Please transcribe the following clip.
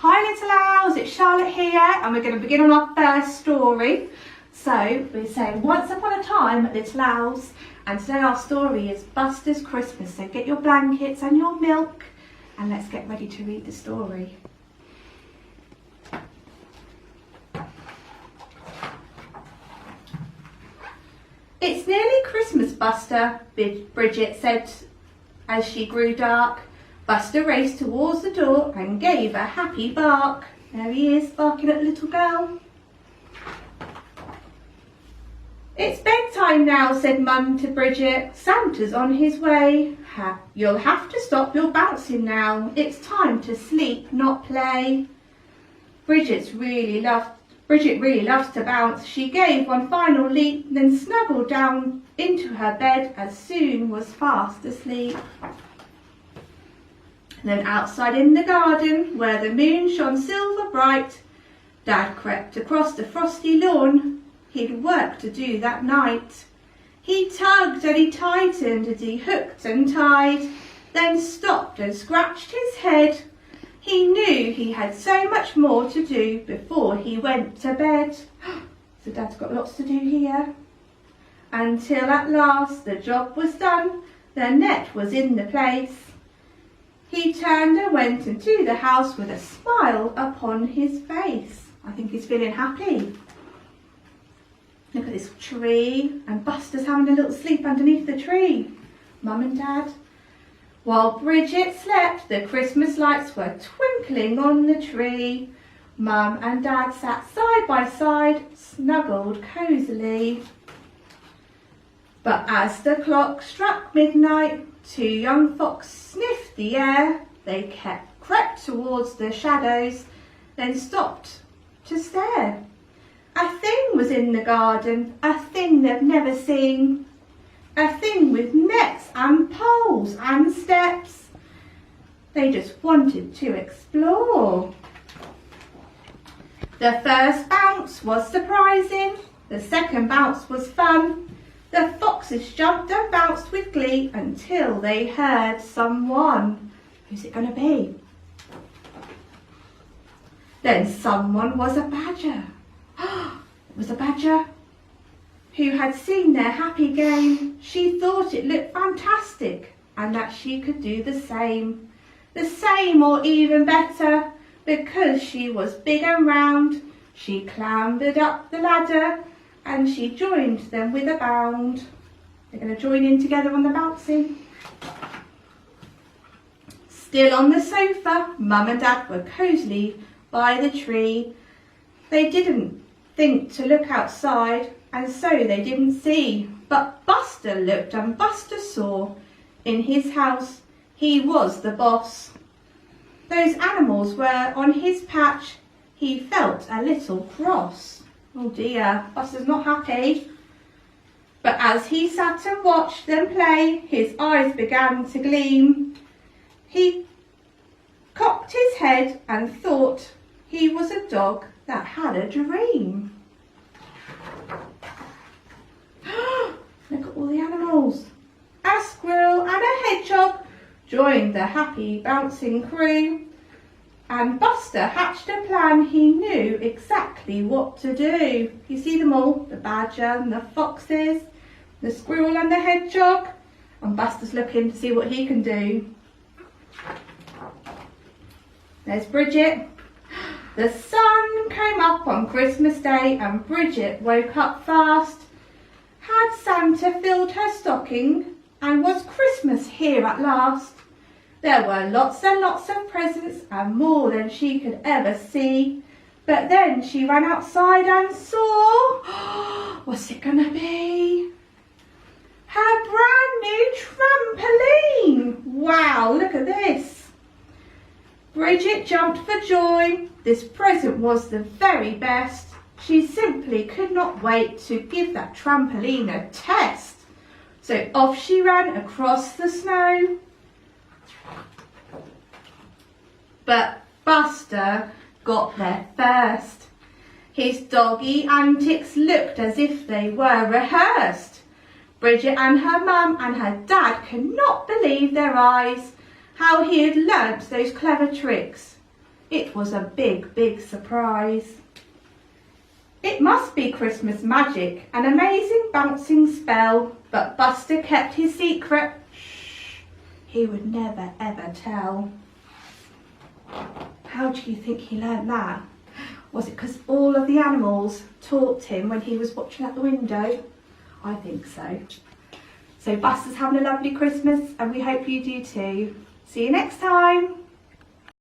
Hi little owls, it's Charlotte here and we're going to begin on our first story. So we're saying once upon a time little owls, and today our story is Buster's Christmas. So get your blankets and your milk and let's get ready to read the story. It's nearly Christmas, Buster, Bridget said as she grew dark. Buster raced towards the door and gave a happy bark. There he is, barking at the little girl. It's bedtime now, said Mum to Bridget. Santa's on his way. You'll have to stop your bouncing now. It's time to sleep, not play. Bridget really loves to bounce. She gave one final leap, then snuggled down into her bed as soon was fast asleep. Then outside in the garden, where the moon shone silver bright, Dad crept across the frosty lawn. He'd work to do that night. He tugged and he tightened and he hooked and tied, then stopped and scratched his head. He knew he had so much more to do before he went to bed. So Dad's got lots to do here. Until at last the job was done, the net was in the place. He turned and went into the house with a smile upon his face. I think he's feeling happy. Look at this tree, and Buster's having a little sleep underneath the tree. Mum and Dad. While Bridget slept, the Christmas lights were twinkling on the tree. Mum and Dad sat side by side, snuggled cosily. But as the clock struck midnight, two young foxes sniffed the air. They crept towards the shadows, then stopped to stare. A thing was in the garden, a thing they've never seen. A thing with nets and poles and steps. They just wanted to explore. The first bounce was surprising. The second bounce was fun. The foxes jumped and bounced with glee until they heard someone. Who's it going to be? Then someone was a badger. It was a badger who had seen their happy game. She thought it looked fantastic and that she could do the same. The same or even better, because she was big and round. She clambered up the ladder and she joined them with a bound. They're going to join in together on the bouncing. Still on the sofa, Mum and Dad were cosily by the tree. They didn't think to look outside, and so they didn't see. But Buster looked and Buster saw. In his house, he was the boss. Those animals were on his patch. He felt a little cross. Oh dear, Buster's not happy. But as he sat and watched them play, his eyes began to gleam. He cocked his head and thought he was a dog that had a dream. Look at all the animals. A squirrel and a hedgehog joined the happy bouncing crew. And Buster hatched a plan. He knew exactly what to do. You see them all, the badger and the foxes, the squirrel and the hedgehog. And Buster's looking to see what he can do. There's Bridget. The sun came up on Christmas Day and Bridget woke up fast. Had Santa filled her stocking and was Christmas here at last? There were lots and lots of presents and more than she could ever see. But then she ran outside and saw, what's it gonna be? Her brand new trampoline. Wow, look at this. Bridget jumped for joy. This present was the very best. She simply could not wait to give that trampoline a test. So off she ran across the snow. But Buster got there first. His doggy antics looked as if they were rehearsed. Bridget and her mum and her dad could not believe their eyes. How he had learnt those clever tricks. It was a big, big surprise. It must be Christmas magic, an amazing bouncing spell, but Buster kept his secret. Shh, he would never ever tell. How do you think he learned that? Was it because all of the animals taught him when he was watching out the window? I think so. So Buster's having a lovely Christmas and we hope you do too. See you next time.